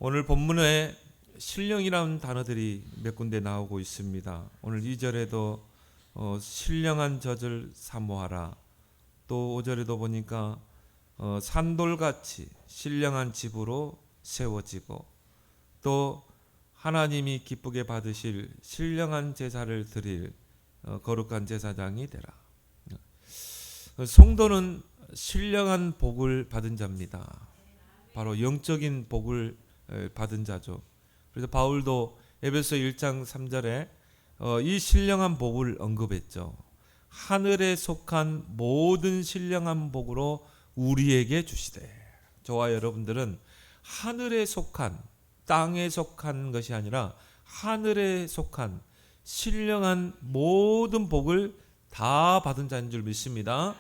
오늘 본문에 신령이라는 단어들이 몇 군데 나오고 있습니다. 오늘 2절에도 신령한 젖을 사모하라. 또 5절에도 보니까 산돌같이 신령한 집으로 세워지고, 또 하나님이 기쁘게 받으실 신령한 제사를 드릴 거룩한 제사장이 되라. 성도는 신령한 복을 받은 자입니다. 바로 영적인 복을 받은 자죠. 그래서 바울도 에베소 1장 3절에 이 신령한 복을 언급했죠. 하늘에 속한 모든 신령한 복으로 우리에게 주시되. 저와 여러분들은 하늘에 속한, 땅에 속한 것이 아니라 하늘에 속한 신령한 모든 복을 다 받은 자인 줄 믿습니다.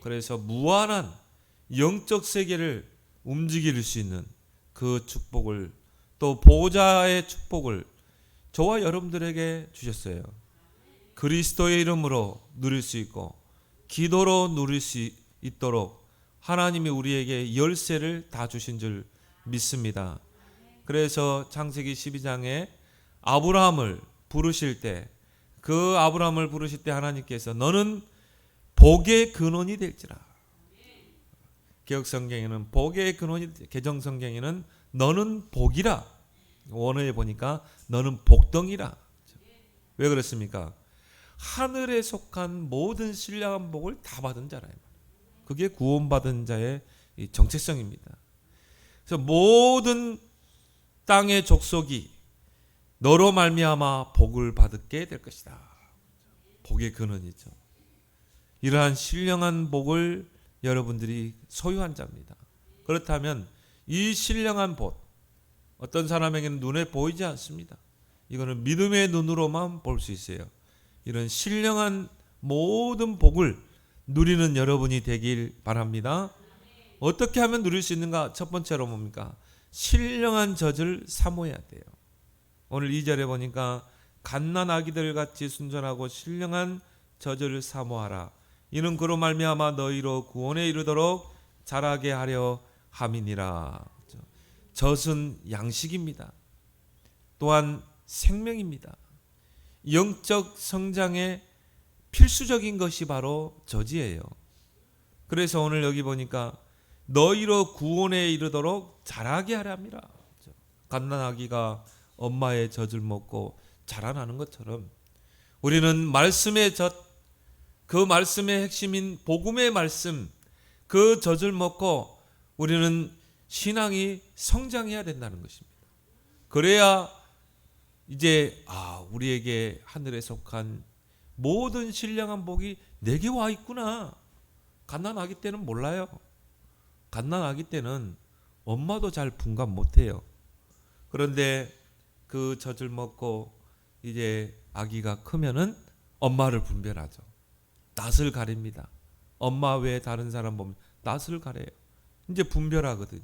그래서 무한한 영적 세계를 움직일 수 있는 그 축복을, 또 보호자의 축복을 저와 여러분들에게 주셨어요. 그리스도의 이름으로 누릴 수 있고 기도로 누릴 수 있도록 하나님이 우리에게 열쇠를 다 주신 줄 믿습니다. 그래서 창세기 12장에 아브라함을 부르실 때, 그 아브라함을 부르실 때 하나님께서 너는 복의 근원이 될지라. 개혁성경에는 복의 근원이, 개정성경에는 너는 복이라. 원어에 보니까 너는 복덩이라. 왜 그렇습니까? 하늘에 속한 모든 신령한 복을 다 받은 자라요. 그게 구원받은 자의 정체성입니다. 그래서 모든 땅의 족속이 너로 말미암아 복을 받게 될 것이다. 복의 근원이죠. 이러한 신령한 복을 여러분들이 소유한 자입니다. 그렇다면 이 신령한 복, 어떤 사람에게는 눈에 보이지 않습니다. 이거는 믿음의 눈으로만 볼 수 있어요. 이런 신령한 모든 복을 누리는 여러분이 되길 바랍니다. 어떻게 하면 누릴 수 있는가? 첫 번째로 뭡니까? 신령한 젖을 사모해야 돼요. 오늘 2절에 보니까 갓난 아기들 같이 순전하고 신령한 젖을 사모하라. 이는 그로 말미암아 너희로 구원에 이르도록 자라게 하려 함이니라. 젖은 양식입니다. 또한 생명입니다. 영적 성장에 필수적인 것이 바로 젖이에요. 그래서 오늘 여기 보니까 너희로 구원에 이르도록 자라게 하려 함이라. 갓난 아기가 엄마의 젖을 먹고 자라나는 것처럼 우리는 말씀의 젖, 그 말씀의 핵심인 복음의 말씀, 그 젖을 먹고 우리는 신앙이 성장해야 된다는 것입니다. 그래야 이제 우리에게 하늘에 속한 모든 신령한 복이 내게 와 있구나. 갓난 아기 때는 몰라요. 갓난 아기 때는 엄마도 잘 분간 못해요. 그런데 그 젖을 먹고 이제 아기가 크면은 엄마를 분별하죠. 낯을 가립니다. 엄마 외에 다른 사람 보면 낯을 가려요. 이제 분별하거든요.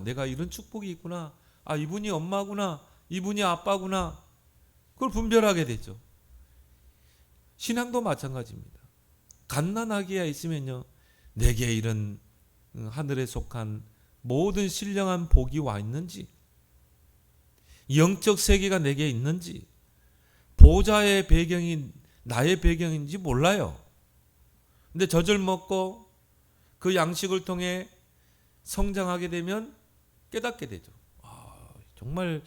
내가 이런 축복이 있구나. 이분이 엄마구나. 이분이 아빠구나. 그걸 분별하게 되죠. 신앙도 마찬가지입니다. 갓난아기가 있으면요, 내게 이런 하늘에 속한 모든 신령한 복이 와 있는지, 영적 세계가 내게 있는지, 보호자의 배경이 나의 배경인지 몰라요. 근데 젖을 먹고 그 양식을 통해 성장하게 되면 깨닫게 되죠. 정말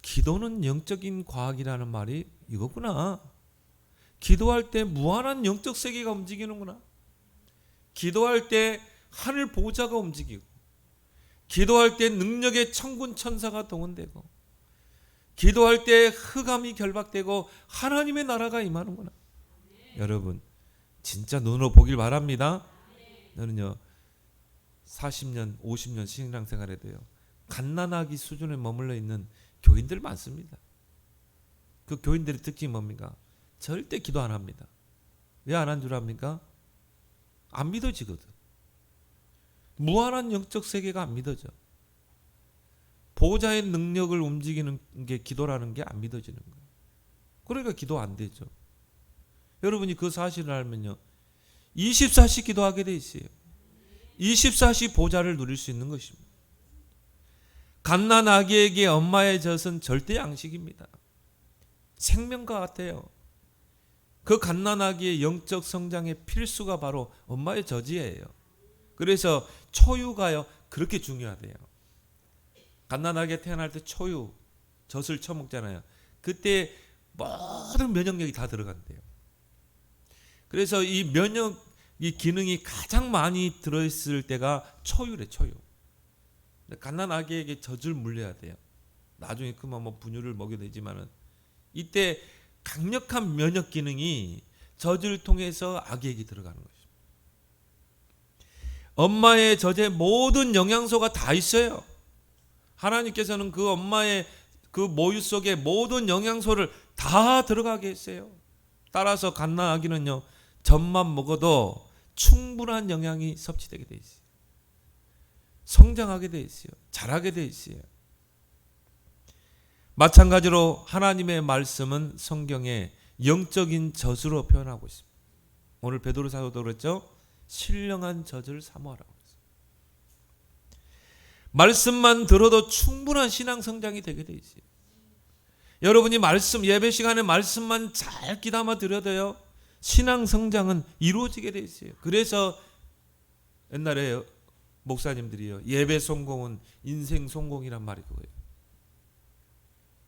기도는 영적인 과학이라는 말이 이거구나. 기도할 때 무한한 영적 세계가 움직이는구나. 기도할 때 하늘 보호자가 움직이고, 기도할 때 능력의 천군 천사가 동원되고, 기도할 때 흑암이 결박되고 하나님의 나라가 임하는구나. 여러분 진짜 눈으로 보길 바랍니다. 저는요 40년 50년 신앙생활 해도요 갓난아기 수준에 머물러 있는 교인들 많습니다. 그 교인들의 특징이 뭡니까? 절대 기도 안 합니다. 왜 안 한 줄 압니까? 안 믿어지거든. 무한한 영적 세계가 안 믿어져. 보호자의 능력을 움직이는 게 기도라는 게 안 믿어지는 거예요. 그러니까 기도 안 되죠. 여러분이 그 사실을 알면요 24시 기도하게 돼 있어요. 24시 보좌를 누릴 수 있는 것입니다. 갓난아기에게 엄마의 젖은 절대 양식입니다. 생명과 같아요. 그 갓난아기의 영적 성장의 필수가 바로 엄마의 젖이에요. 그래서 초유가요 그렇게 중요하대요. 갓난아기가 태어날 때 초유 젖을 처먹잖아요. 그때 모든 면역력이 다 들어간대요. 그래서 이 이 기능이 가장 많이 들어있을 때가 초유래, 초유. 갓난아기에게 젖을 물려야 돼요. 나중에 그만 뭐 분유를 먹여도 되지만은 이때 강력한 면역 기능이 젖을 통해서 아기에게 들어가는 것입니다. 엄마의 젖에 모든 영양소가 다 있어요. 하나님께서는 그 엄마의 그 모유 속에 모든 영양소를 다 들어가게 했어요. 따라서 갓난아기는요 젖만 먹어도 충분한 영양이 섭취되게 돼 있어요. 성장하게 돼 있어요. 자라게 돼 있어요. 마찬가지로 하나님의 말씀은 성경에 영적인 젖으로 표현하고 있습니다. 오늘 베드로 사도도 그랬죠. 신령한 젖을 사모하라고 했어요. 말씀만 들어도 충분한 신앙 성장이 되게 돼 있어요. 여러분이 말씀 예배 시간에 말씀만 잘 귀담아 들여도요 신앙 성장은 이루어지게 돼 있어요. 그래서 옛날에 목사님들이요 예배 성공은 인생 성공이란 말이 그거예요.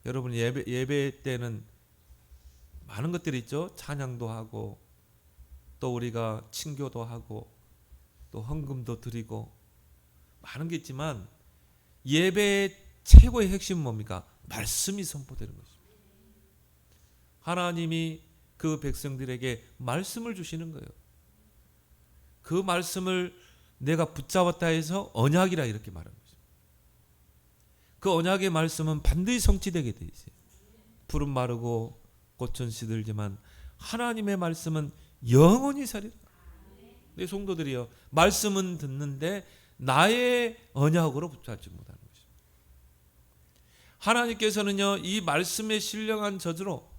여러분 예배 때는 많은 것들이 있죠. 찬양도 하고 또 우리가 친교도 하고 또 헌금도 드리고 많은 게 있지만 예배의 최고의 핵심은 뭡니까? 말씀이 선포되는 것입니다. 하나님이 그 백성들에게 말씀을 주시는 거예요. 그 말씀을 내가 붙잡았다 해서 언약이라 이렇게 말하는 거죠. 그 언약의 말씀은 반드시 성취되게 돼 있어요. 풀은 마르고 꽃은 시들지만 하나님의 말씀은 영원히 살리라. 내 성도들이요 말씀은 듣는데 나의 언약으로 붙잡지 못하는 것입니다. 하나님께서는요 이 말씀의 신령한 젖으로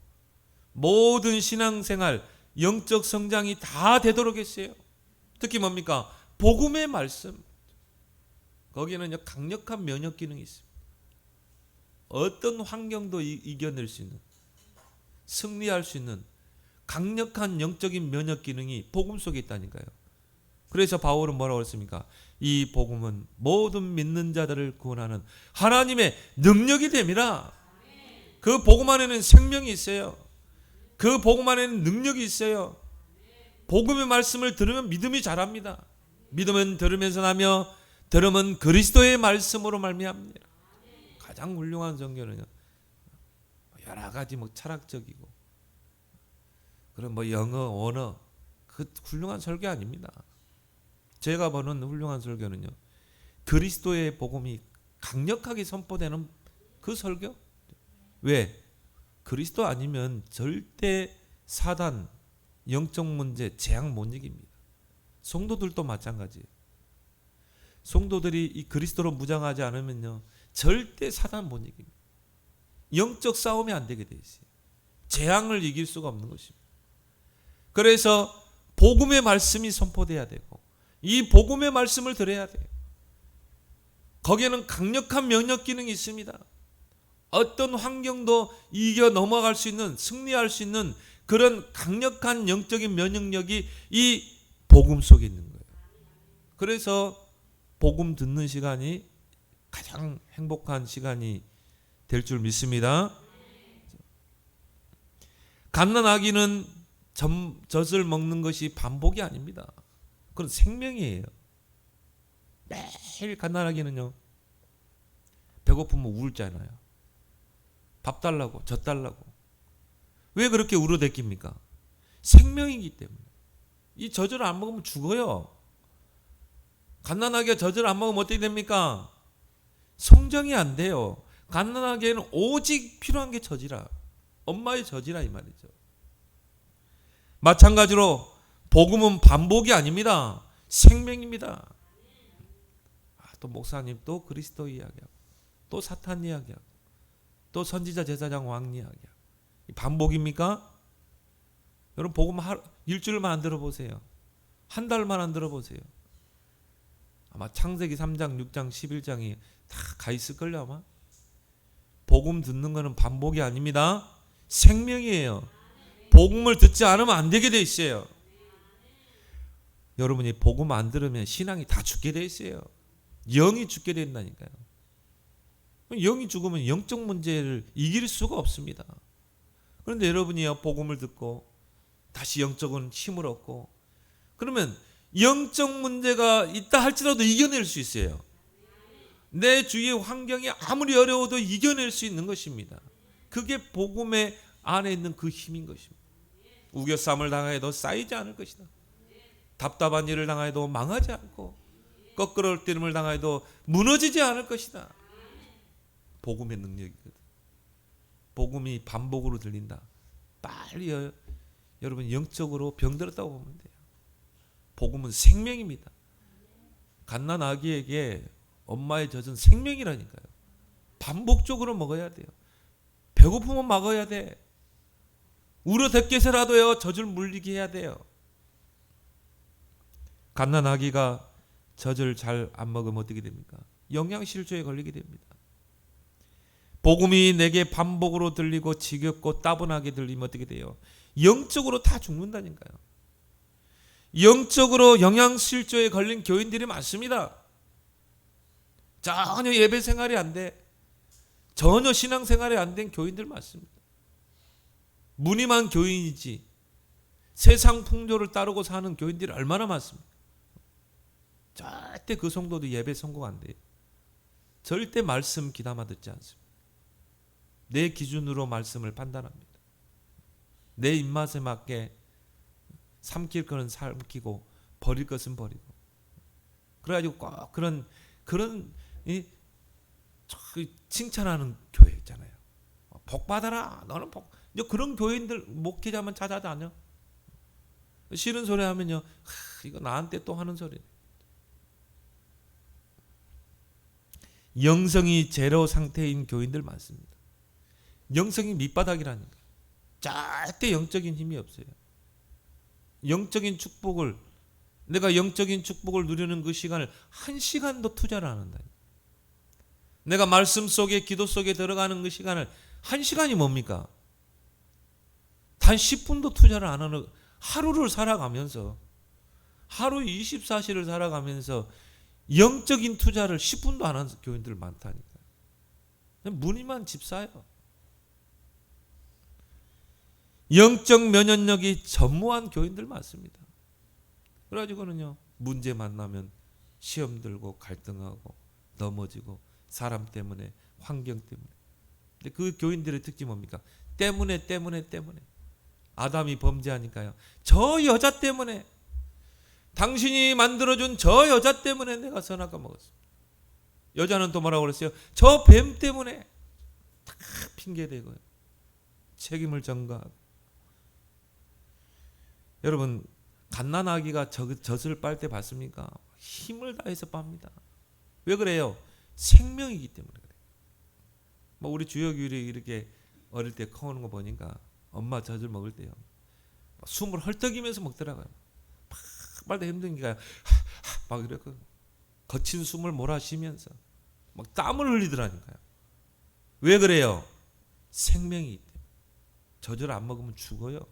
모든 신앙생활 영적 성장이 다 되도록 했어요. 특히 뭡니까? 복음의 말씀. 거기에는요 강력한 면역 기능이 있습니다. 어떤 환경도 이겨낼 수 있는 승리할 수 있는 강력한 영적인 면역 기능이 복음 속에 있다니까요. 그래서 바울은 뭐라고 했습니까? 이 복음은 모든 믿는 자들을 구원하는 하나님의 능력이 됨이라. 그 복음 안에는 생명이 있어요. 그 복음 안에는 능력이 있어요. 복음의 말씀을 들으면 믿음이 자랍니다. 믿음은 들으면서 나며 들음은 그리스도의 말씀으로 말미암니다. 가장 훌륭한 종교는요 여러 가지 뭐 철학적이고 그런 뭐 영어 언어 그 훌륭한 설교 아닙니다. 제가 보는 훌륭한 설교는요 그리스도의 복음이 강력하게 선포되는 그 설교. 왜? 그리스도 아니면 절대 사단 영적 문제 재앙 못 이깁니다. 성도들도 마찬가지예요. 성도들이 이 그리스도로 무장하지 않으면요 절대 사단 못 이깁니다. 영적 싸움이 안 되게 돼 있어요. 재앙을 이길 수가 없는 것입니다. 그래서 복음의 말씀이 선포돼야 되고 이 복음의 말씀을 들어야 돼요. 거기에는 강력한 면역 기능이 있습니다. 어떤 환경도 이겨 넘어갈 수 있는 승리할 수 있는 그런 강력한 영적인 면역력이 이 복음 속에 있는 거예요. 그래서 복음 듣는 시간이 가장 행복한 시간이 될 줄 믿습니다. 갓난아기는 젖을 먹는 것이 반복이 아닙니다. 그건 생명이에요. 매일 갓난아기는요 배고프면 울잖아요. 밥 달라고 젖 달라고. 왜 그렇게 울어댔깁니까? 생명이기 때문에. 이 젖을 안 먹으면 죽어요. 갓난아기가 젖을 안 먹으면 어떻게 됩니까? 성장이 안 돼요. 갓난아기에는 오직 필요한 게 젖이라. 엄마의 젖이라 이 말이죠. 마찬가지로 복음은 반복이 아닙니다. 생명입니다. 또 목사님 또 그리스도 이야기하고 또 사탄 이야기하고 또 선지자 제사장 왕 이야기하고 반복입니까? 여러분 복음 일주일만 안 들어보세요. 한 달만 안 들어보세요. 아마 창세기 3장, 6장, 11장이 다 가 있을걸요 아마. 복음 듣는 거는 반복이 아닙니다. 생명이에요. 복음을 듣지 않으면 안 되게 돼 있어요. 여러분이 복음 안 들으면 신앙이 다 죽게 돼 있어요. 영이 죽게 된다니까요. 영이 죽으면 영적 문제를 이길 수가 없습니다. 그런데 여러분이요 복음을 듣고 다시 영적인 힘을 얻고 그러면 영적 문제가 있다 할지라도 이겨낼 수 있어요. 내 주위의 환경이 아무리 어려워도 이겨낼 수 있는 것입니다. 그게 복음의 안에 있는 그 힘인 것입니다. 우겨쌈을 당해도 쌓이지 않을 것이다. 답답한 일을 당해도 망하지 않고 거꾸로뜨림을 당해도 무너지지 않을 것이다. 복음의 능력이거든. 복음이 반복으로 들린다. 빨리 여러분 영적으로 병들었다고 보면 돼요. 복음은 생명입니다. 갓난 아기에게 엄마의 젖은 생명이라니까요. 반복적으로 먹어야 돼요. 배고프면 막아야 돼. 울어댔게서라도요 젖을 물리게 해야 돼요. 갓난 아기가 젖을 잘 안 먹으면 어떻게 됩니까? 영양실조에 걸리게 됩니다. 복음이 내게 반복으로 들리고 지겹고 따분하게 들리면 어떻게 돼요? 영적으로 다 죽는다니까요. 영적으로 영양실조에 걸린 교인들이 많습니다. 전혀 예배 생활이 안 돼. 전혀 신앙 생활이 안 된 교인들 많습니다. 무늬만 교인이지 세상 풍조를 따르고 사는 교인들이 얼마나 많습니까? 절대 그 성도도 예배 성공 안 돼요. 절대 말씀 귀담아 듣지 않습니다. 내 기준으로 말씀을 판단합니다. 내 입맛에 맞게 삼킬 것은 삼키고 버릴 것은 버리고. 그래가지고 꼭 그런 칭찬하는 교회 있잖아요. 복 받아라. 너는 복. 이제 그런 교인들 목회자만 찾아다녀. 싫은 소리 하면요. 이거 나한테 또 하는 소리. 영성이 제로 상태인 교인들 많습니다. 영성이 밑바닥이라니까. 절대 영적인 힘이 없어요. 영적인 축복을 내가 영적인 축복을 누리는 그 시간을 1시간도 투자를 안 한다. 내가 말씀 속에 기도 속에 들어가는 그 시간을 1시간이 뭡니까? 단 10분도 투자를 안 하는 하루를 살아가면서 하루 24시를 살아가면서 영적인 투자를 10분도 안 하는 교인들 많다니까. 무늬만 집사요. 영적 면역력이 전무한 교인들 많습니다. 그래가지고는요 문제 만나면 시험 들고 갈등하고 넘어지고 사람 때문에 환경 때문에. 근데 그 교인들의 특징이 뭡니까? 때문에 아담이 범죄하니까요. 저 여자 때문에 당신이 만들어준 저 여자 때문에 내가 선악과 먹었습니다. 여자는 또 뭐라고 그랬어요? 저 뱀 때문에 다 핑계대고요. 책임을 전가하고. 여러분 갓난아기가 젖을 빨 때 봤습니까? 힘을 다해서 빱니다. 왜 그래요? 생명이기 때문에 그래요. 뭐 우리 주혁이 이렇게 어릴 때 커오는 거 보니까 엄마 젖을 먹을 때요 숨을 헐떡이면서 먹더라고요. 막 빨대 힘드니까 막 이렇게 거친 숨을 몰아쉬면서 막 땀을 흘리더라니까요. 왜 그래요? 생명이기 때문에. 젖을 안 먹으면 죽어요.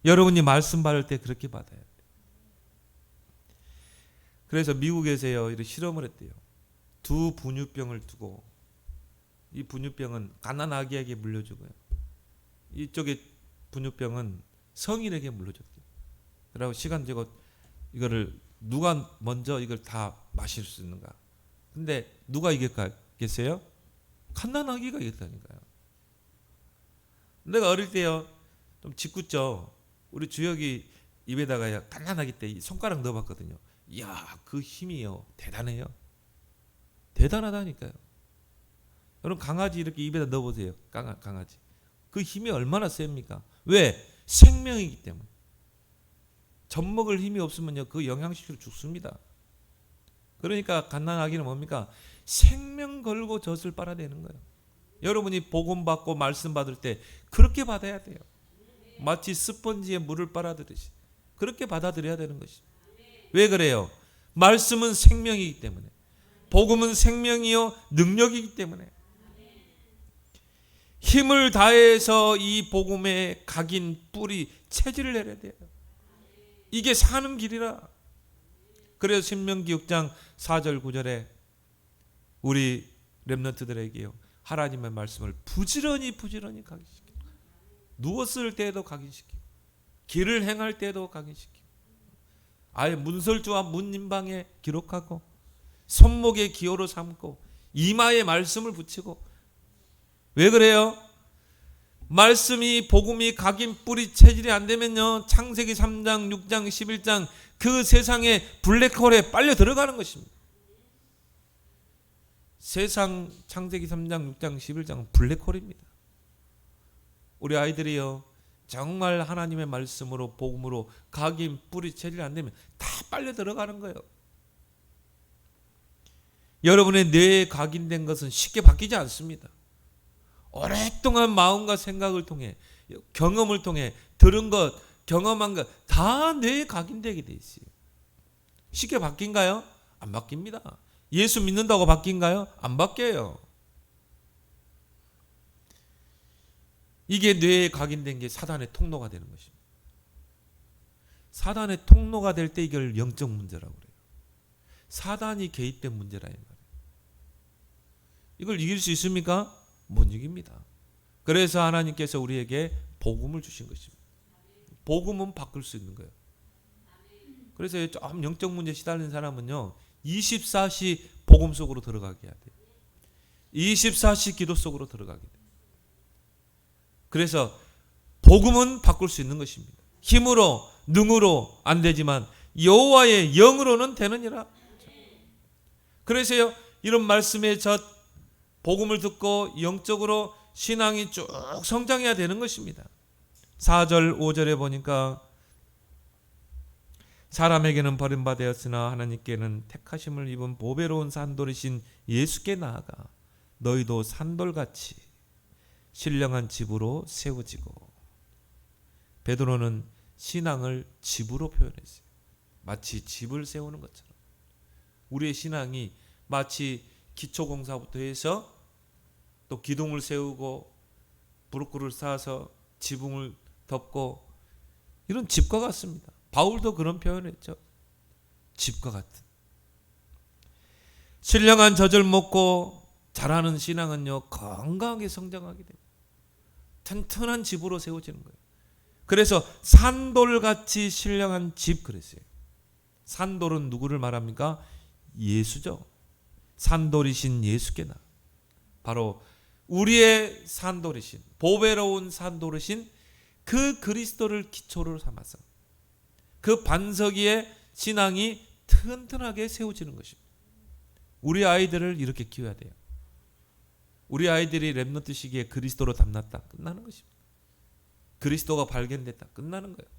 여러분이 말씀 받을 때 그렇게 받아야 돼요. 그래서 미국에서요 이렇게 실험을 했대요. 2 분유병을 두고 이 분유병은 갓난 아기에게 물려주고요. 이쪽에 분유병은 성인에게 물려줬대요. 그리고 시간 되고 이거를 누가 먼저 이걸 다 마실 수 있는가? 근데 누가 이겼겠어요? 갓난 아기가 이겼다니까요. 내가 어릴 때요 좀 짓궂죠. 우리 주혁이 입에다가 갓난아기 때 손가락 넣어봤거든요. 이야 그 힘이요 대단해요. 대단하다니까요. 여러분 강아지 이렇게 입에다 넣어보세요. 강아지 그 힘이 얼마나 셉니까? 왜? 생명이기 때문에. 젖 먹을 힘이 없으면요 그 영양실조로 죽습니다. 그러니까 갓난아기는 뭡니까? 생명 걸고 젖을 빨아대는 거예요. 여러분이 복음 받고 말씀 받을 때 그렇게 받아야 돼요. 마치 스펀지에 물을 빨아들이듯이 그렇게 받아들여야 되는 것입니다. 왜 그래요? 말씀은 생명이기 때문에. 복음은 생명이요 능력이기 때문에. 힘을 다해서 이 복음의 각인 뿌리 체질을 내려야 돼요. 이게 사는 길이라. 그래서 신명기 6장 4절 9절에 우리 렘넌트들에게요 하나님의 말씀을 부지런히 각인시키고, 누웠을 때에도 각인시키고, 길을 행할 때에도 각인시키고, 아예 문설주와 문인방에 기록하고, 손목에 기호로 삼고, 이마에 말씀을 붙이고. 왜 그래요? 말씀이 복음이 각인 뿌리 체질이 안 되면요 창세기 3장 6장 11장 그 세상의 블랙홀에 빨려 들어가는 것입니다. 세상 창세기 3장 6장 11장은 블랙홀입니다. 우리 아이들이요 정말 하나님의 말씀으로 복음으로 각인 뿌리 체질이 안 되면 다 빨려 들어가는 거예요. 여러분의 뇌에 각인된 것은 쉽게 바뀌지 않습니다. 오랫동안 마음과 생각을 통해, 경험을 통해 들은 것, 경험한 것 다 뇌에 각인되게 돼 있어요. 쉽게 바뀐가요? 안 바뀝니다. 예수 믿는다고 바뀐가요? 안 바뀌어요. 이게 뇌에 각인된 게 사단의 통로가 되는 것입니다. 사단의 통로가 될 때 이걸 영적 문제라고 그래요. 사단이 개입된 문제라 이 말이에요. 이걸 이길 수 있습니까? 못 이깁니다. 그래서 하나님께서 우리에게 복음을 주신 것입니다. 복음은 바꿀 수 있는 거예요. 그래서 좀 영적 문제 시달리는 사람은요 24시 복음 속으로 들어가게 해야 돼요. 24시 기도 속으로 들어가게 돼요. 그래서 복음은 바꿀 수 있는 것입니다. 힘으로 능으로 안 되지만 여호와의 영으로는 되느니라. 그래서요 이런 말씀의 젖 복음을 듣고 영적으로 신앙이 쭉 성장해야 되는 것입니다. 4절 5절에 보니까 사람에게는 버림받았으나 하나님께는 택하심을 입은 보배로운 산돌이신 예수께 나아가 너희도 산돌같이 신령한 집으로 세워지고. 베드로는 신앙을 집으로 표현했어요. 마치 집을 세우는 것처럼. 우리의 신앙이 마치 기초공사부터 해서 또 기둥을 세우고 부르크를 쌓아서 지붕을 덮고 이런 집과 같습니다. 바울도 그런 표현을 했죠. 집과 같은. 신령한 젖을 먹고 자라는 신앙은요 건강하게 성장하게 됩니다. 튼튼한 집으로 세워지는 거예요. 그래서 산돌같이 신령한 집 그랬어요. 산돌은 누구를 말합니까? 예수죠. 산돌이신 예수께나 바로 우리의 산돌이신 보배로운 산돌이신 그 그리스도를 기초로 삼아서 그 반석 위에 신앙이 튼튼하게 세워지는 것입니다. 우리 아이들을 이렇게 키워야 돼요. 우리 아이들이 렘넌트 시기에 그리스도로 담났다 끝나는 것입니다. 그리스도가 발견됐다 끝나는 거예요.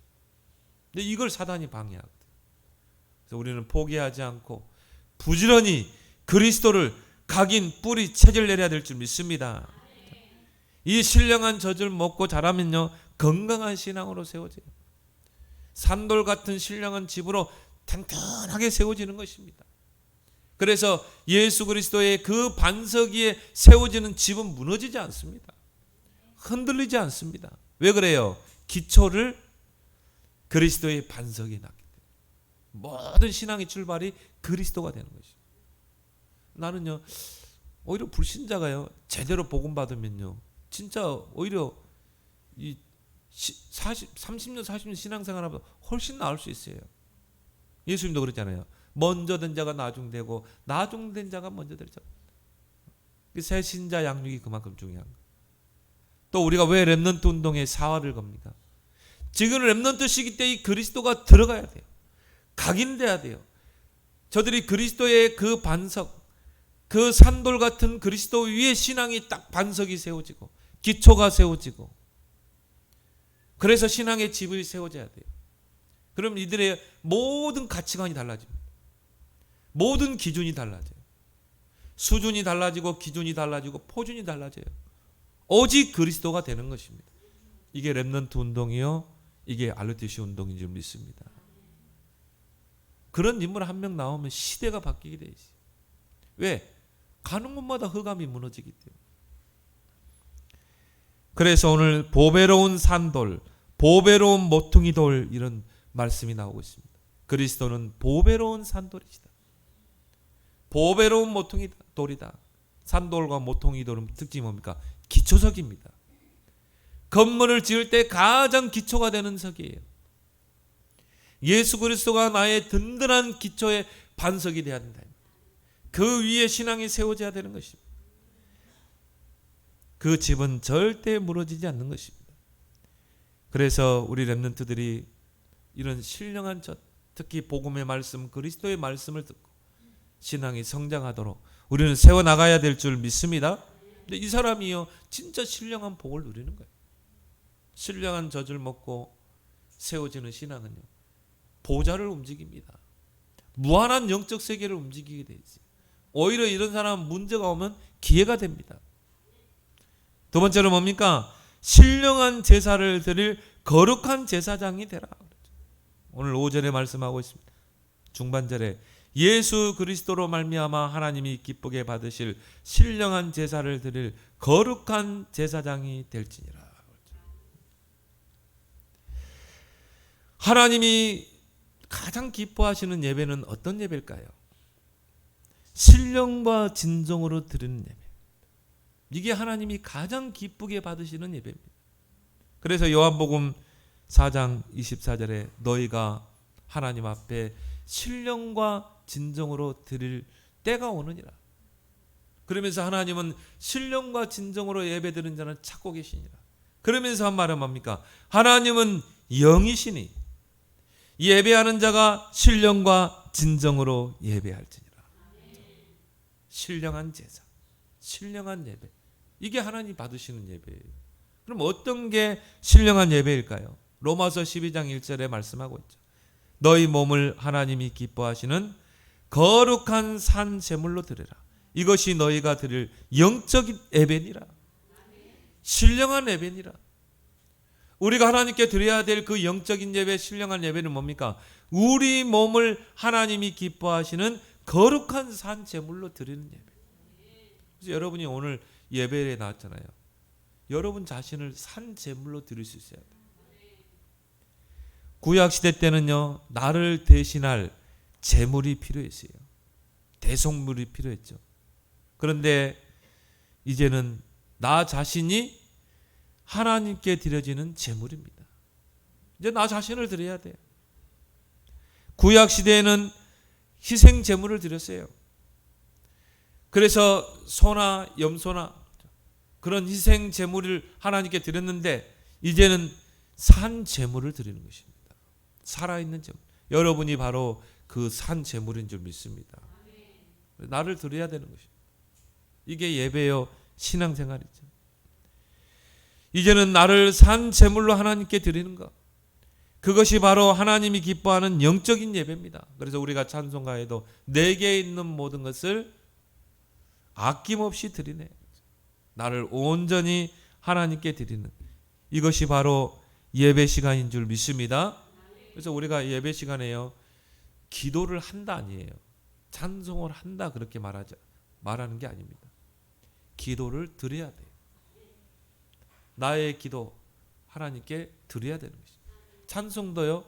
근데 이걸 사단이 방해하거든요. 그래서 우리는 포기하지 않고 부지런히 그리스도를 각인 뿌리 체질 내려야 될 줄 믿습니다. 이 신령한 젖을 먹고 자라면요 건강한 신앙으로 세워져요. 산돌 같은 신령한 집으로 튼튼하게 세워지는 것입니다. 그래서 예수 그리스도의 그 반석 위에 세워지는 집은 무너지지 않습니다. 흔들리지 않습니다. 왜 그래요? 기초를 그리스도의 반석에 놨기 때문에. 모든 신앙의 출발이 그리스도가 되는 것입니다. 나는요 오히려 불신자가요 제대로 복음 받으면요 진짜 오히려 이 30년 40년 신앙생활하면 훨씬 나을 수 있어요. 예수님도 그랬잖아요. 먼저 된 자가 나중되고 나중된 자가 먼저 될 자. 새 신자 양육이 그만큼 중요한 거예요. 또 우리가 왜 렘넌트 운동에 사활을 겁니까? 지금 렘넌트 시기 때 이 그리스도가 들어가야 돼요. 각인돼야 돼요. 저들이 그리스도의 그 반석 그 산돌 같은 그리스도 위에 신앙이 딱 반석이 세워지고 기초가 세워지고 그래서 신앙의 집이 세워져야 돼요. 그럼 이들의 모든 가치관이 달라집니다. 모든 기준이 달라져요. 수준이 달라지고 기준이 달라지고 포준이 달라져요. 오직 그리스도가 되는 것입니다. 이게 렘넌트 운동이요 이게 RTC 운동인 줄 믿습니다. 그런 인물 한 명 나오면 시대가 바뀌게 돼 있어요. 왜? 가는 곳마다 흑암이 무너지기 때문에. 그래서 오늘 보배로운 산돌, 보배로운 모퉁이 돌 이런 말씀이 나오고 있습니다. 그리스도는 보배로운 산돌이시다. 보배로운 모퉁이 돌이다. 산돌과 모퉁이 돌은 특징이 뭡니까? 기초석입니다. 건물을 지을 때 가장 기초가 되는 석이에요. 예수 그리스도가 나의 든든한 기초의 반석이 되어야 된다. 그 위에 신앙이 세워져야 되는 것입니다. 그 집은 절대 무너지지 않는 것입니다. 그래서 우리 렘넌트들이 이런 신령한 특히 복음의 말씀, 그리스도의 말씀을 듣고 신앙이 성장하도록 우리는 세워나가야 될 줄 믿습니다. 근데 이 사람이요 진짜 신령한 복을 누리는 거예요. 신령한 젖을 먹고 세워지는 신앙은요 보좌를 움직입니다. 무한한 영적 세계를 움직이게 되지. 오히려 이런 사람은 문제가 오면 기회가 됩니다. 두 번째로 뭡니까? 신령한 제사를 드릴 거룩한 제사장이 되라. 오늘 5절에 말씀하고 있습니다. 중반절에 예수 그리스도로 말미암아 하나님이 기쁘게 받으실 신령한 제사를 드릴 거룩한 제사장이 될지니라. 하나님이 가장 기뻐하시는 예배는 어떤 예배일까요? 신령과 진정으로 드리는 예배. 이게 하나님이 가장 기쁘게 받으시는 예배입니다. 그래서 요한복음 4장 24절에 너희가 하나님 앞에 신령과 진정으로 드릴 때가 오느니라. 그러면서 하나님은 신령과 진정으로 예배드리는 자는 찾고 계시니라. 그러면서 한 말은 뭡니까? 하나님은 영이시니 예배하는 자가 신령과 진정으로 예배할지니라. 신령한 제사, 신령한 예배. 이게 하나님 받으시는 예배예요. 그럼 어떤 게 신령한 예배일까요? 로마서 12장 1절에 말씀하고 있죠. 너희 몸을 하나님이 기뻐하시는 거룩한 산 제물로 드리라. 이것이 너희가 드릴 영적인 예배니라. 신령한 예배니라. 우리가 하나님께 드려야 될 그 영적인 예배, 신령한 예배는 뭡니까? 우리 몸을 하나님이 기뻐하시는 거룩한 산 제물로 드리는 예배. 그래서 여러분이 오늘 예배에 나왔잖아요. 여러분 자신을 산 제물로 드릴 수 있어야 돼요. 구약 시대 때는요, 나를 대신할 제물이 필요했어요. 대속물이 필요했죠. 그런데 이제는 나 자신이 하나님께 드려지는 제물입니다. 이제 나 자신을 드려야 돼요. 구약 시대에는 희생 제물을 드렸어요. 그래서 소나 염소나 그런 희생 제물을 하나님께 드렸는데 이제는 산 제물을 드리는 것입니다. 살아있는 제물. 여러분이 바로 그 산 제물인 줄 믿습니다. 나를 드려야 되는 것입니다. 이게 예배요 신앙생활이죠. 이제는 나를 산 제물로 하나님께 드리는 것. 그것이 바로 하나님이 기뻐하는 영적인 예배입니다. 그래서 우리가 찬송가에도 내게 있는 모든 것을 아낌없이 드리네. 나를 온전히 하나님께 드리는 이것이 바로 예배 시간인 줄 믿습니다. 그래서 우리가 예배 시간에요 기도를 한다 아니에요. 찬송을 한다 그렇게 말하는 게 아닙니다. 기도를 드려야 돼요. 나의 기도 하나님께 드려야 되는 것입니다. 찬송도요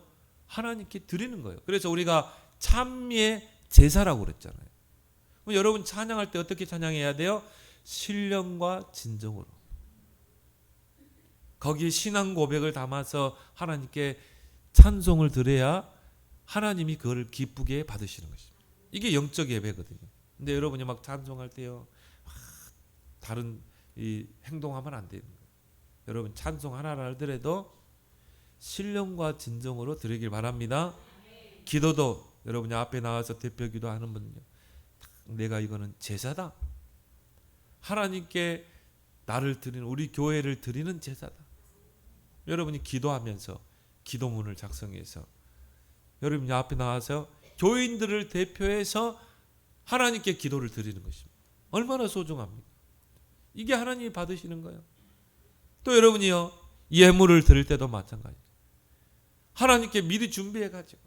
하나님께 드리는 거예요. 그래서 우리가 찬미의 제사라고 그랬잖아요. 그럼 여러분 찬양할 때 어떻게 찬양해야 돼요? 신령과 진정으로. 거기에 신앙 고백을 담아서 하나님께 찬송을 드려야 하나님이 그걸 기쁘게 받으시는 것입니다. 이게 영적 예배거든요. 근데 여러분이 막 찬송할 때요 다른 이 행동하면 안 되는 거예요. 여러분 찬송 하나를 하더라도 신령과 진정으로 드리길 바랍니다. 기도도 여러분이 앞에 나와서 대표 기도하는 분은요 내가 이거는 제사다. 하나님께 나를 드리는 우리 교회를 드리는 제사다. 여러분이 기도하면서 기도문을 작성해서 여러분이 앞에 나와서 교인들을 대표해서 하나님께 기도를 드리는 것입니다. 얼마나 소중합니까? 이게 하나님이 받으시는 거예요. 또 여러분이요 예물을 드릴 때도 마찬가지죠. 하나님께 미리 준비해가지고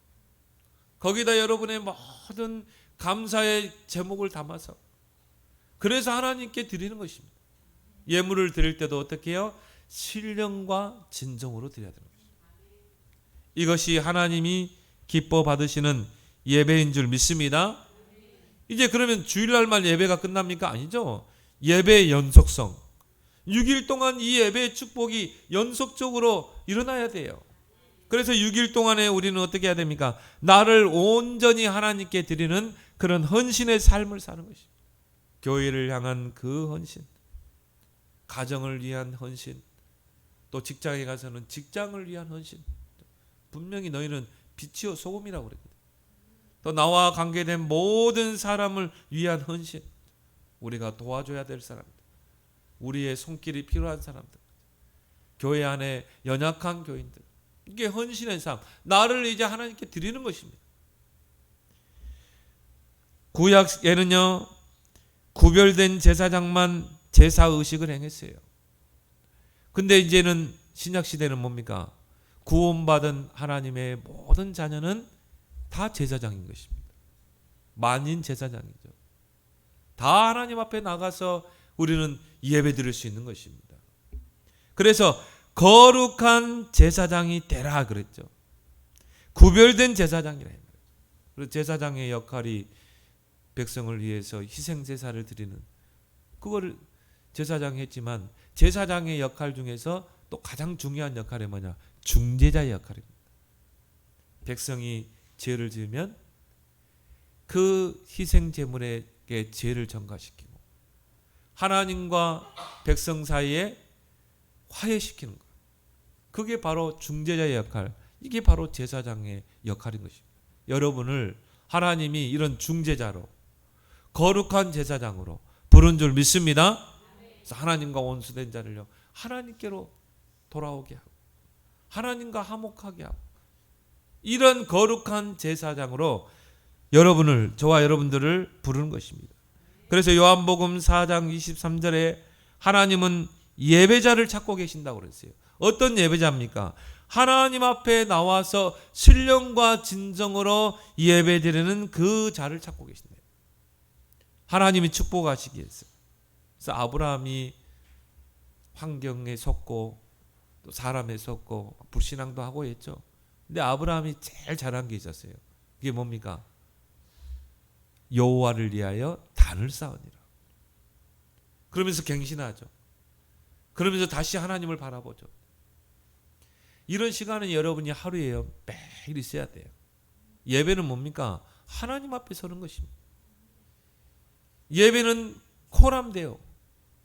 거기다 여러분의 모든 감사의 제목을 담아서, 그래서 하나님께 드리는 것입니다. 예물을 드릴 때도 어떻게 해요? 신령과 진정으로 드려야 되는 것입니다. 이것이 하나님이 기뻐 받으시는 예배인 줄 믿습니다. 이제 그러면 주일날만 예배가 끝납니까? 아니죠. 예배의 연속성, 6일 동안 이 예배의 축복이 연속적으로 일어나야 돼요. 그래서 6일 동안에 우리는 어떻게 해야 됩니까? 나를 온전히 하나님께 드리는 그런 헌신의 삶을 사는 것입니다. 교회를 향한 그 헌신, 가정을 위한 헌신, 또 직장에 가서는 직장을 위한 헌신. 분명히 너희는 빛이요 소금이라고 그랬거든요. 또 나와 관계된 모든 사람을 위한 헌신, 우리가 도와줘야 될 사람들, 우리의 손길이 필요한 사람들, 교회 안에 연약한 교인들, 이게 헌신의 삶, 나를 이제 하나님께 드리는 것입니다. 구약에는요, 구별된 제사장만 제사의식을 행했어요. 근데 이제는 신약시대는 뭡니까? 구원받은 하나님의 모든 자녀는 다 제사장인 것입니다. 만인 제사장이죠. 다 하나님 앞에 나가서 우리는 예배 드릴 수 있는 것입니다. 그래서 거룩한 제사장이 되라 그랬죠. 구별된 제사장이라 했어요. 그리고 제사장의 역할이 백성을 위해서 희생 제사를 드리는, 그거를 제사장이 했지만 제사장의 역할 중에서 또 가장 중요한 역할이 뭐냐? 중재자의 역할입니다. 백성이 죄를 지으면 그 희생 제물에게 죄를 전가시키고 하나님과 백성 사이에 화해시키는 것, 그게 바로 중재자의 역할, 이게 바로 제사장의 역할인 것입니다. 여러분을 하나님이 이런 중재자로, 거룩한 제사장으로 부른 줄 믿습니다. 그래서 하나님과 원수된 자를요, 하나님께로 돌아오게 하고 하나님과 화목하게 하고, 이런 거룩한 제사장으로 여러분을, 저와 여러분들을 부르는 것입니다. 그래서 요한복음 4장 23절에 하나님은 예배자를 찾고 계신다고 그랬어요. 어떤 예배자입니까? 하나님 앞에 나와서 신령과 진정으로 예배드리는 그 자를 찾고 계신대요. 하나님이 축복하시기 위해서. 그래서 아브라함이 환경에 속고 또 사람에 속고 불신앙도 하고 했죠. 근데 아브라함이 제일 잘한 게 있었어요. 그게 뭡니까? 여호와를 위하여 단을 쌓으니라. 그러면서 갱신하죠. 그러면서 다시 하나님을 바라보죠. 이런 시간은 여러분이 하루에 매일 있어야 돼요. 예배는 뭡니까? 하나님 앞에 서는 것입니다. 예배는 코람데요,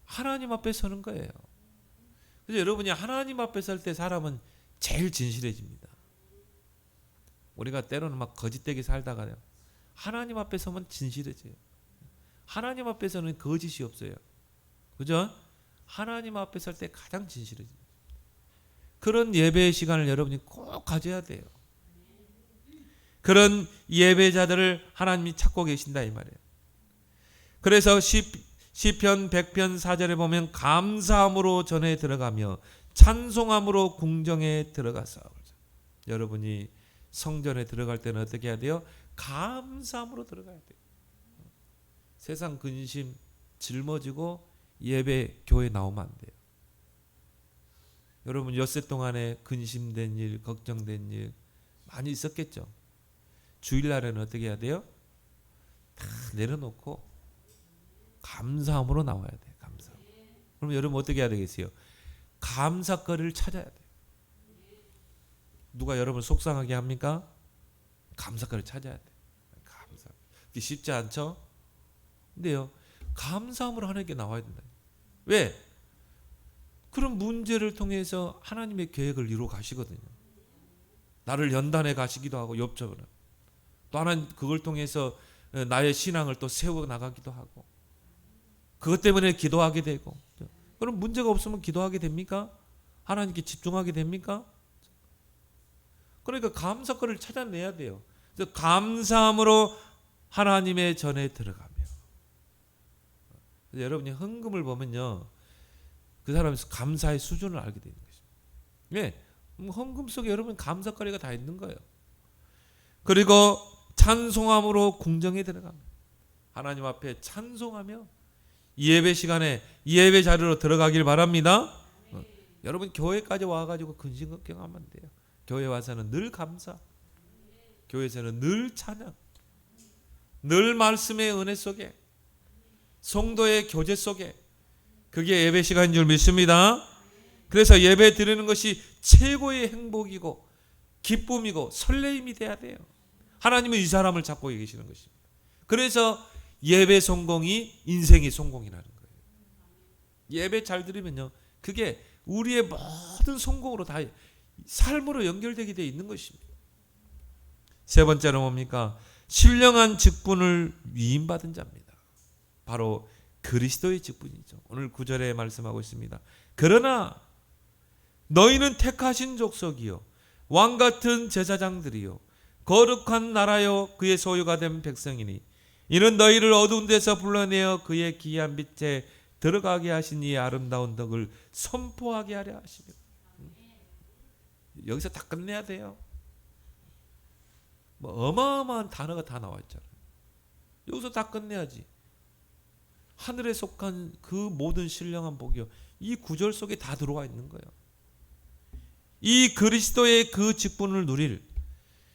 하나님 앞에 서는 거예요. 그래서 여러분이 하나님 앞에 설 때 사람은 제일 진실해집니다. 우리가 때로는 막 거짓되게 살다가요, 하나님 앞에 서면 진실해져요. 하나님 앞에서는 거짓이 없어요. 그죠? 하나님 앞에 설 때 가장 진실해집니다. 그런 예배의 시간을 여러분이 꼭 가져야 돼요. 그런 예배자들을 하나님이 찾고 계신다 이 말이에요. 그래서 시편 100편 4절에 보면 감사함으로 전에 들어가며 찬송함으로 궁정에 들어가서, 여러분이 성전에 들어갈 때는 어떻게 해야 돼요? 감사함으로 들어가야 돼요. 세상 근심 짊어지고 예배 교회 나오면 안 돼요. 여러분 엿새 동안에 근심된 일, 걱정된 일 많이 있었겠죠. 주일날에는 어떻게 해야 돼요? 다 내려놓고 감사함으로 나와야 돼요. 감사. 그럼 여러분 어떻게 해야 되겠어요? 감사거리를 찾아야 돼요. 누가 여러분 속상하게 합니까? 감사거리를 찾아야 돼요. 감사. 이게 쉽지 않죠? 근데요, 감사함으로 하나님께 나와야 된다. 왜? 그런 문제를 통해서 하나님의 계획을 이루어 가시거든요. 나를 연단해 가시기도 하고, 욥처럼 또 하나님 그걸 통해서 나의 신앙을 또 세워 나가기도 하고, 그것 때문에 기도하게 되고. 그럼 문제가 없으면 기도하게 됩니까? 하나님께 집중하게 됩니까? 그러니까 감사거리를 찾아내야 돼요. 그래서 감사함으로 하나님의 전에 들어가며, 여러분이 헌금을 보면요, 그 사람의 감사의 수준을 알게 되는 것입니다. 왜? 헌금 속에 여러분 감사거리가 다 있는 거예요. 그리고 찬송함으로 궁정에 들어갑니다. 하나님 앞에 찬송하며 예배 시간에 예배 자리로 들어가길 바랍니다. 여러분 교회까지 와가지고 근심걱정하면 안 돼요. 교회 와서는 늘 감사, 교회에서는 늘 찬양, 늘 말씀의 은혜 속에, 성도의 교제 속에, 그게 예배 시간인 줄 믿습니다. 그래서 예배 드리는 것이 최고의 행복이고 기쁨이고 설레임이 돼야 돼요. 하나님은 이 사람을 찾고 계시는 것입니다. 그래서 예배 성공이 인생의 성공이라는 거예요. 예배 잘 드리면요, 그게 우리의 모든 성공으로 다 삶으로 연결되게 되어 있는 것입니다. 세 번째로 뭡니까? 신령한 직분을 위임받은 자입니다. 바로 그리스도의 직분이죠. 오늘 9절에 말씀하고 있습니다. 그러나 너희는 택하신 족속이요 왕같은 제사장들이요 거룩한 나라요 그의 소유가 된 백성이니 이는 너희를 어두운 데서 불러내어 그의 기이한 빛에 들어가게 하신 이의 아름다운 덕을 선포하게 하려 하시며. 여기서 다 끝내야 돼요. 뭐 어마어마한 단어가 다 나와 있잖아요. 여기서 다 끝내야지. 하늘에 속한 그 모든 신령한 복이요 이 구절 속에 다 들어와 있는 거예요. 이 그리스도의 그 직분을 누릴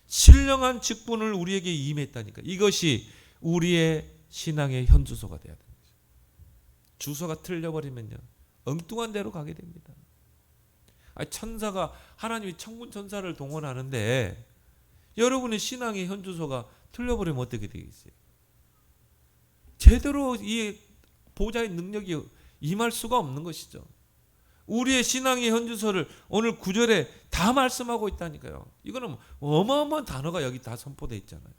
신령한 직분을 우리에게 임했다니까. 이것이 우리의 신앙의 현주소가 돼야 됩니다. 주소가 틀려버리면요 엉뚱한 데로 가게 됩니다. 천사가 하나님이 천군 천사를 동원하는데 여러분의 신앙의 현주소가 틀려버리면 어떻게 되겠어요? 제대로 이 보좌의 능력이 임할 수가 없는 것이죠. 우리의 신앙의 현주소를 오늘 9절에 다 말씀하고 있다니까요. 이거는 어마어마한 단어가 여기 다 선포되어 있잖아요.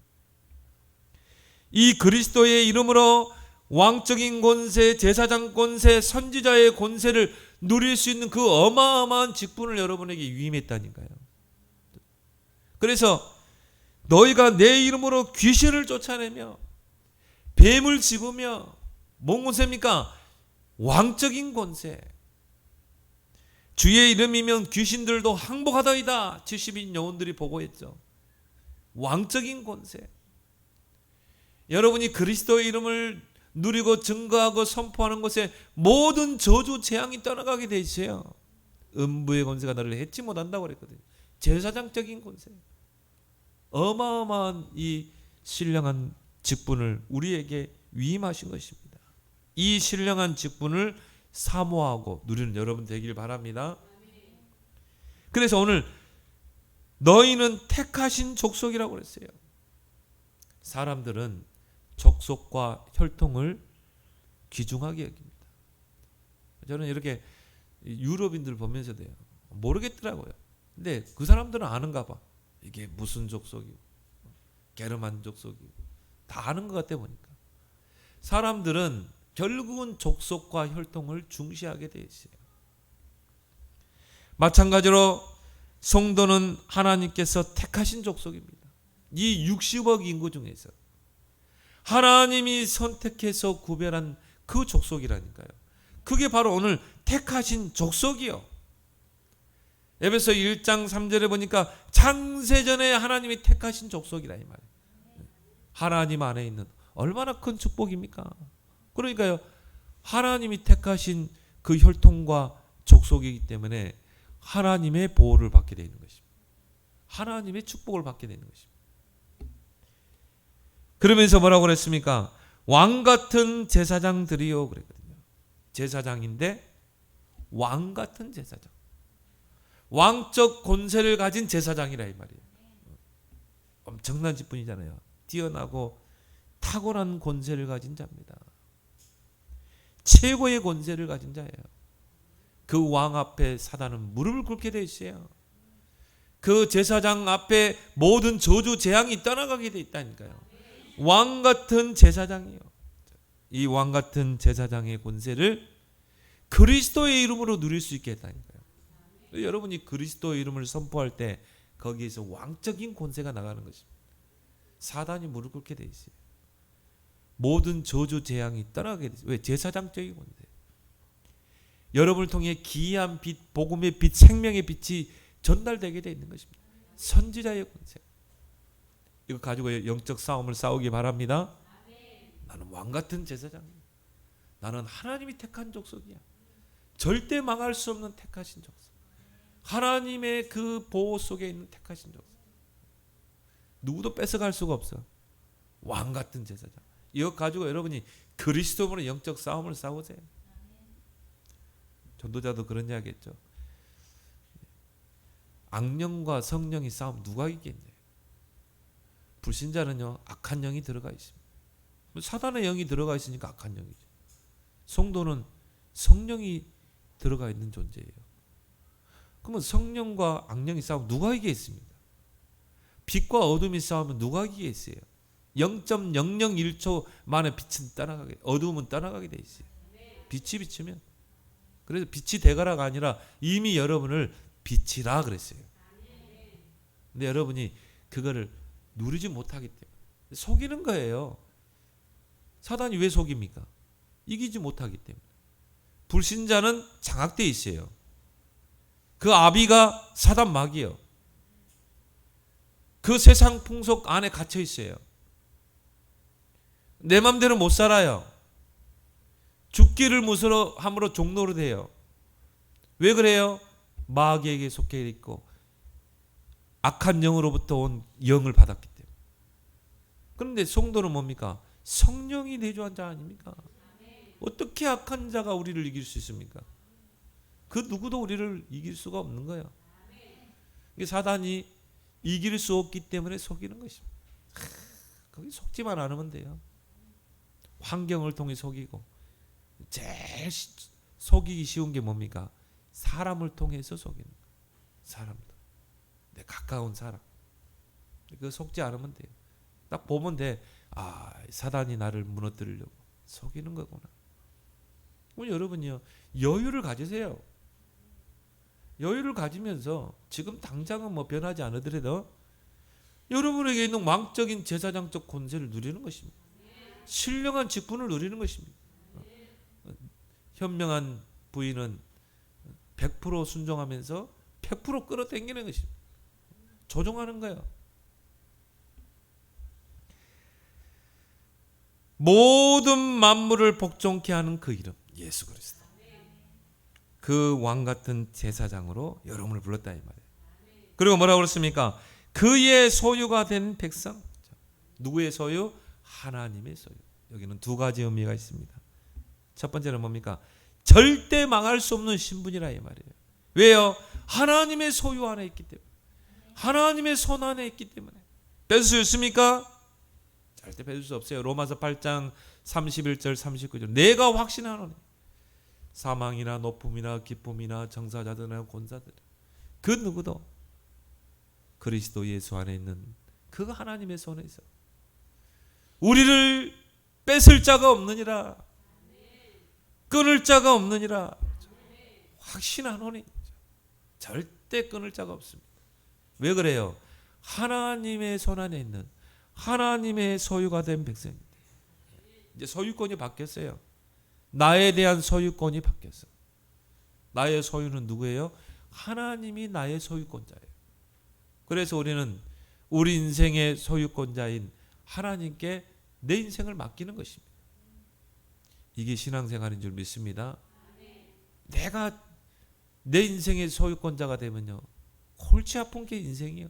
이 그리스도의 이름으로 왕적인 권세, 제사장 권세, 선지자의 권세를 누릴 수 있는 그 어마어마한 직분을 여러분에게 위임했다니까요. 그래서 너희가 내 이름으로 귀신을 쫓아내며 뱀을 집으며 뭔 권세입니까? 왕적인 권세. 주의 이름이면 귀신들도 항복하더이다. 70인 영혼들이 보고했죠. 왕적인 권세. 여러분이 그리스도의 이름을 누리고 증거하고 선포하는 것에 모든 저주 재앙이 떠나가게 돼 있어요. 음부의 권세가 너를 해치 못한다고 그랬거든요. 제사장적인 권세. 어마어마한 이 신령한 직분을 우리에게 위임하신 것입니다. 이 신령한 직분을 사모하고 누리는 여러분 되길 바랍니다. 그래서 오늘 너희는 택하신 족속이라고 그랬어요. 사람들은 족속과 혈통을 귀중하게 여깁니다. 저는 이렇게 유럽인들 보면서도요 모르겠더라고요. 근데 그 사람들은 아는가 봐. 이게 무슨 족속이고 게르만 족속이고 다 아는 것 같아 보니까. 사람들은 결국은 족속과 혈통을 중시하게 되어 있어요. 마찬가지로 성도는 하나님께서 택하신 족속입니다. 이 60억 인구 중에서 하나님이 선택해서 구별한 그 족속이라니까요. 그게 바로 오늘 택하신 족속이요. 에베소 1장 3절에 보니까 창세전에 하나님이 택하신 족속이라 이 말이에요. 하나님 안에 있는 얼마나 큰 축복입니까? 그러니까요 하나님이 택하신 그 혈통과 족속이기 때문에 하나님의 보호를 받게 되는 것입니다. 하나님의 축복을 받게 되는 것입니다. 그러면서 뭐라고 그랬습니까? 왕같은 제사장들이요 그랬거든요. 제사장인데 왕같은 제사장. 왕적 권세를 가진 제사장이라 이 말이에요. 엄청난 직분이잖아요. 뛰어나고 탁월한 권세를 가진 자입니다. 최고의 권세를 가진 자예요. 그 왕 앞에 사단은 무릎을 꿇게 되어 있어요. 그 제사장 앞에 모든 저주 재앙이 떠나가게 되어 있다니까요. 왕 같은 제사장이요. 이 왕 같은 제사장의 권세를 그리스도의 이름으로 누릴 수 있게 했다니까요. 여러분이 그리스도의 이름을 선포할 때 거기에서 왕적인 권세가 나가는 것입니다. 사단이 무릎 꿇게 돼 있어요. 모든 저주 재앙이 떠나게 돼 있어요. 왜? 제사장적인 권세. 여러분을 통해 기이한 빛, 복음의 빛, 생명의 빛이 전달되게 돼 있는 것입니다. 선지자의 권세. 이거 가지고 영적 싸움을 싸우기 바랍니다. 나는 왕 같은 제사장이야. 나는 하나님이 택한 족속이야. 절대 망할 수 없는 택하신 족속. 하나님의 그 보호 속에 있는 택하신 족속. 누구도 뺏어갈 수가 없어. 왕 같은 제사장. 이거 가지고 여러분이 그리스도로 영적 싸움을 싸우세요. 전도자도 그런 이야기 했죠. 악령과 성령이 싸움 누가 이기겠냐. 불신자는요, 악한 영이 들어가 있습니다. 사단의 영이 들어가 있으니까 악한 영이죠. 성도는 성령이 들어가 있는 존재예요. 그러면 성령과 악령이 싸우면 누가 이기겠습니까? 빛과 어둠이 싸우면 누가 이기겠어요? 0.001초 만에 빛은 떠나가게, 어둠은 떠나가게 돼 있어요. 빛이 비추면. 그래서 빛이 되가라가 아니라 이미 여러분을 빛이라 그랬어요. 근데 여러분이 그거를 누리지 못하기 때문에 속이는 거예요. 사단이 왜 속입니까? 이기지 못하기 때문에. 불신자는 장악되어 있어요. 그 아비가 사단 마귀예요. 그 세상 풍속 안에 갇혀 있어요. 내 맘대로 못 살아요. 죽기를 무서워 함으로 종로로 돼요. 왜 그래요? 마귀에게 속해 있고 악한 영으로부터 온 영을 받았기 때문에. 그런데 성도는 뭡니까? 성령이 내주한 자 아닙니까? 어떻게 악한 자가 우리를 이길 수 있습니까? 그 누구도 우리를 이길 수가 없는 거예요. 사단이 이길 수 없기 때문에 속이는 것입니다. 거기 속지만 않으면 돼요. 환경을 통해 속이고, 제일 속이기 쉬운 게 뭡니까? 사람을 통해서 속이는 거예요. 사람들, 내 가까운 사람. 그거 속지 않으면 돼요. 딱 보면 돼. 아, 사단이 나를 무너뜨리려고 속이는 거구나. 그럼 여러분이요, 여유를 가지세요. 여유를 가지면서 지금 당장은 뭐 변하지 않으더라도 여러분에게 있는 왕적인 제사장적 권세를 누리는 것입니다. 신령한 직분을 누리는 것입니다. 현명한 부인은 100% 순종하면서 100% 끌어당기는 것입니다. 조종하는 거예요. 모든 만물을 복종케 하는 그 이름, 예수 그리스도. 그 왕 같은 제사장으로 여러분을 불렀다 이 말이에요. 그리고 뭐라고 그랬습니까? 그의 소유가 된 백성. 누구의 소유? 하나님의 소유. 여기는 두 가지 의미가 있습니다. 첫 번째는 뭡니까? 절대 망할 수 없는 신분이라 이 말이에요. 왜요? 하나님의 소유 안에 있기 때문에. 하나님의 손 안에 있기 때문에. 뺏을 수 있습니까? 절대 뺏을 수 없어요. 로마서 8장 31절 39절. 내가 확신하노니 사망이나 높음이나 기쁨이나 정사자들이나 권사들, 그 누구도 그리스도 예수 안에 있는 그 하나님의 손에 있어. 우리를 뺏을 자가 없느니라, 끊을 자가 없느니라 확신하노니. 절대 끊을 자가 없습니다. 왜 그래요? 하나님의 손 안에 있는 하나님의 소유가 된 백성입니다. 이제 소유권이 바뀌었어요. 나에 대한 소유권이 바뀌었어요. 나의 소유는 누구예요? 하나님이 나의 소유권자예요. 그래서 우리는 우리 인생의 소유권자인 하나님께 내 인생을 맡기는 것입니다. 이게 신앙생활인 줄 믿습니다. 내가 내 인생의 소유권자가 되면요, 골치 아픈 게 인생이에요.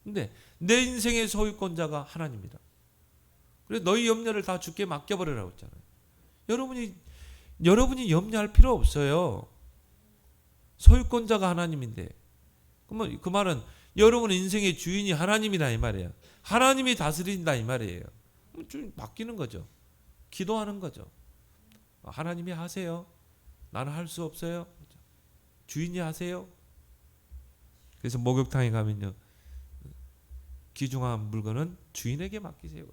근데 내 인생의 소유권자가 하나님이다. 그래서 너희 염려를 다 주께 맡겨버리라고 했잖아요. 여러분이 염려할 필요 없어요. 소유권자가 하나님인데. 그러면 그 말은 여러분 인생의 주인이 하나님이다 이 말이에요. 하나님이 다스린다 이 말이에요. 좀 맡기는 거죠. 기도하는 거죠. 하나님이 하세요. 나는 할 수 없어요. 주인이 하세요. 그래서 목욕탕에 가면요, 귀중한 물건은 주인에게 맡기세요.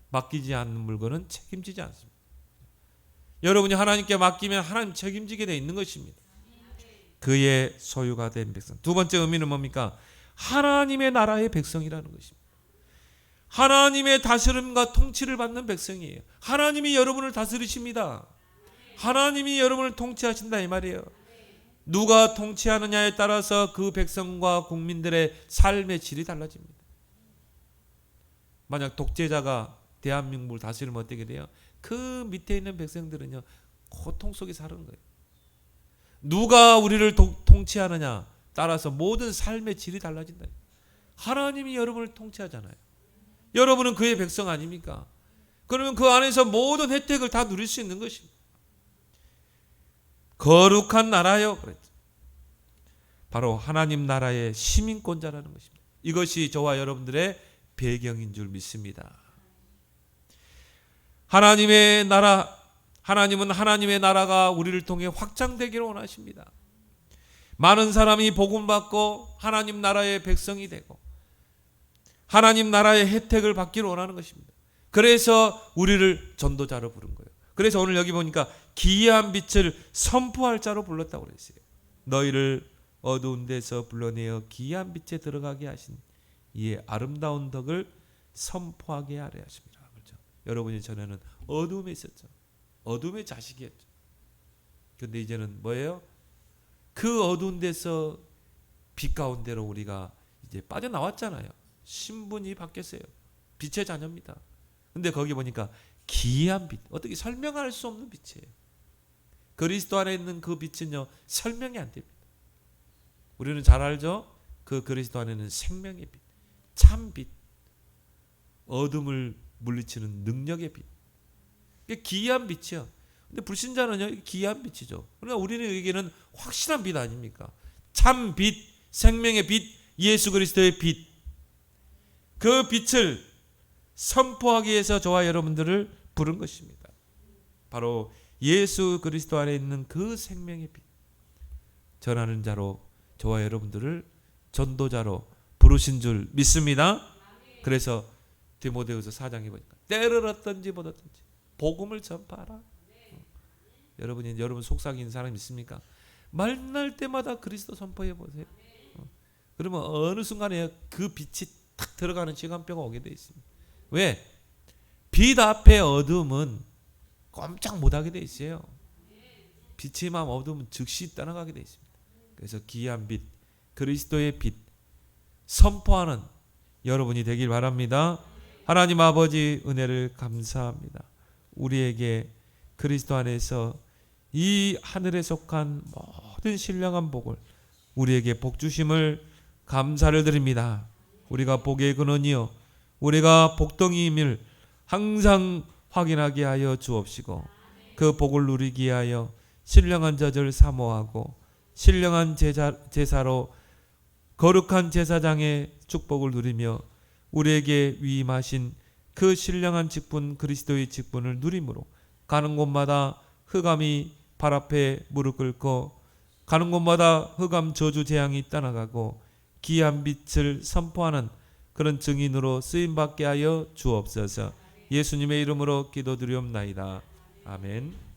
맡기지 않는 물건은 책임지지 않습니다. 여러분이 하나님께 맡기면 하나님 책임지게 되어 있는 것입니다. 그의 소유가 된 백성. 두 번째 의미는 뭡니까? 하나님의 나라의 백성이라는 것입니다. 하나님의 다스림과 통치를 받는 백성이에요. 하나님이 여러분을 다스리십니다. 하나님이 여러분을 통치하신다 이 말이에요. 누가 통치하느냐에 따라서 그 백성과 국민들의 삶의 질이 달라집니다. 만약 독재자가 대한민국을 다스리면 어떻게 돼요? 그 밑에 있는 백성들은요 고통 속에 사는 거예요. 누가 우리를 통치하느냐 따라서 모든 삶의 질이 달라진다. 하나님이 여러분을 통치하잖아요. 여러분은 그의 백성 아닙니까? 그러면 그 안에서 모든 혜택을 다 누릴 수 있는 것입니다. 거룩한 나라요 그랬죠. 바로 하나님 나라의 시민권자라는 것입니다. 이것이 저와 여러분들의 배경인 줄 믿습니다. 하나님의 나라, 하나님은 하나님의 나라가 우리를 통해 확장되기를 원하십니다. 많은 사람이 복음 받고 하나님 나라의 백성이 되고 하나님 나라의 혜택을 받기를 원하는 것입니다. 그래서 우리를 전도자로 부른 거예요. 그래서 오늘 여기 보니까 기이한 빛을 선포할 자로 불렀다고 그랬어요. 너희를 어두운 데서 불러내어 기이한 빛에 들어가게 하신 이의 아름다운 덕을 선포하게 하려 하십니다. 그렇죠? 여러분이 전에는 어둠에 있었죠. 어둠의 자식이었죠. 그런데 이제는 뭐예요? 그 어두운 데서 빛 가운데로 우리가 이제 빠져나왔잖아요. 신분이 바뀌었어요. 빛의 자녀입니다. 근데 거기 보니까 기이한 빛, 어떻게 설명할 수 없는 빛이에요. 그리스도 안에 있는 그 빛은요 설명이 안 됩니다. 우리는 잘 알죠? 그 그리스도 안에는 생명의 빛, 참 빛, 어둠을 물리치는 능력의 빛. 이게 기이한 빛이요. 근데 불신자는요 기이한 빛이죠. 그러니까 우리에게는 확실한 빛 아닙니까? 참 빛, 생명의 빛, 예수 그리스도의 빛. 그 빛을 선포하기 위해서 저와 여러분들을 부른 것입니다. 바로 예수 그리스도 안에 있는 그 생명의 빛 전하는 자로 저와 여러분들을 전도자로 부르신 줄 믿습니다. 그래서 디모데후서 4장에 보니까 때를 얻든지 못 얻든지 복음을 전파하라. 여러분 속삭이는 사람 있습니까? 만날 때마다 그리스도 선포해 보세요. 그러면 어느 순간에 그 빛이 탁 들어가는 시간표가 오게 돼 있습니다. 왜? 빛 앞에 어둠은 꼼짝 못하게 돼 있어요. 빛의 마음 어둠은 즉시 떠나가게 돼 있습니다. 그래서 기이한 빛, 그리스도의 빛 선포하는 여러분이 되길 바랍니다. 하나님 아버지 은혜를 감사합니다. 우리에게 그리스도 안에서 이 하늘에 속한 모든 신령한 복을 우리에게 복 주심을 감사를 드립니다. 우리가 복의 근원이요 우리가 복덩이임을 항상 확인하게 하여 주옵시고 그 복을 누리기 위하여 신령한 젖을 사모하고 신령한 제사로 거룩한 제사장의 축복을 누리며 우리에게 위임하신 그 신령한 직분 그리스도의 직분을 누림으로 가는 곳마다 흑암이 발 앞에 무릎 꿇고 가는 곳마다 흑암 저주 재앙이 떠나가고 기이한 빛을 선포하는 그런 증인으로 쓰임받게 하여 주옵소서. 예수님의 이름으로 기도드리옵나이다. 아멘.